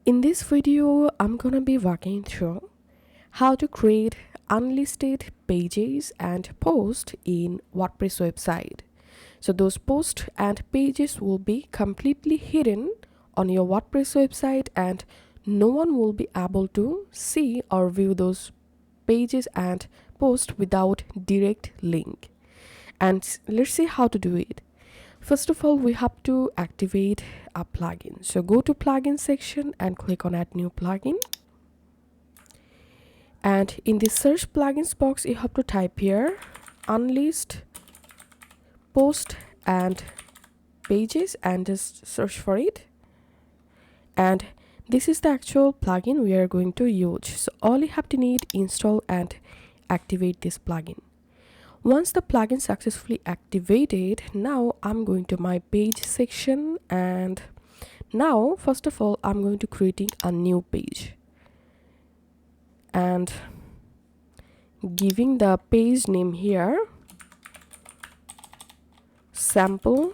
In this video, I'm gonna be walking through how to create unlisted pages and posts in WordPress website. So those posts and pages will be completely hidden on your WordPress website and no one will be able to see or view those pages and posts without direct link. And let's see how to do it. First of all, we have to activate a plugin. So go to plugin section and click on add new plugin. And in the search plugins box, you have to type here unlist post and pages and just search for it. And this is the actual plugin we are going to use. So all you have to need install and activate this plugin. Once the plugin successfully activated, now I'm going to my page section, and now first of all I'm going to creating a new page and giving the page name here sample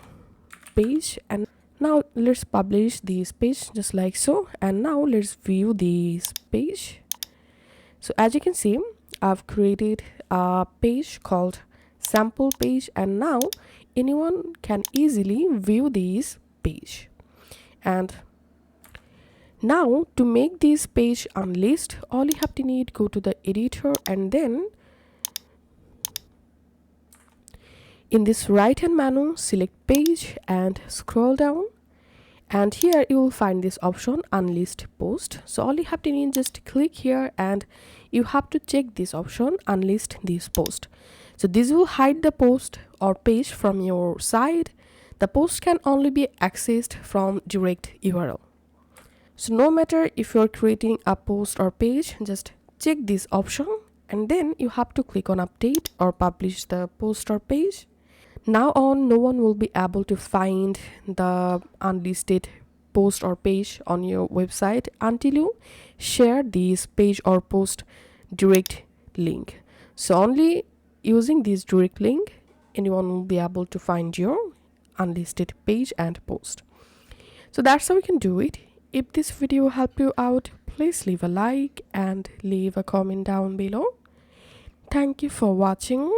page. And now let's publish this page just like so, and now let's view this page. So as you can see, I've created a page called sample page, and now anyone can easily view this page. And now to make this page unlist, all you have to need, go to the editor and then in this right hand menu select page and scroll down, and here you will find this option unlist post. So all you have to need, just click here and you have to check this option unlist this post. So this will hide the post or page from your site. The post can only be accessed from direct URL. So no matter if you're creating a post or page, just check this option and then you have to click on update or publish the post or page. Now on, no one will be able to find the unlisted post or page on your website until you share this page or post direct link. So only using this direct link, anyone will be able to find your unlisted page and post. So that's how we can do it. If this video helped you out, please leave a like and leave a comment down below. Thank you for watching.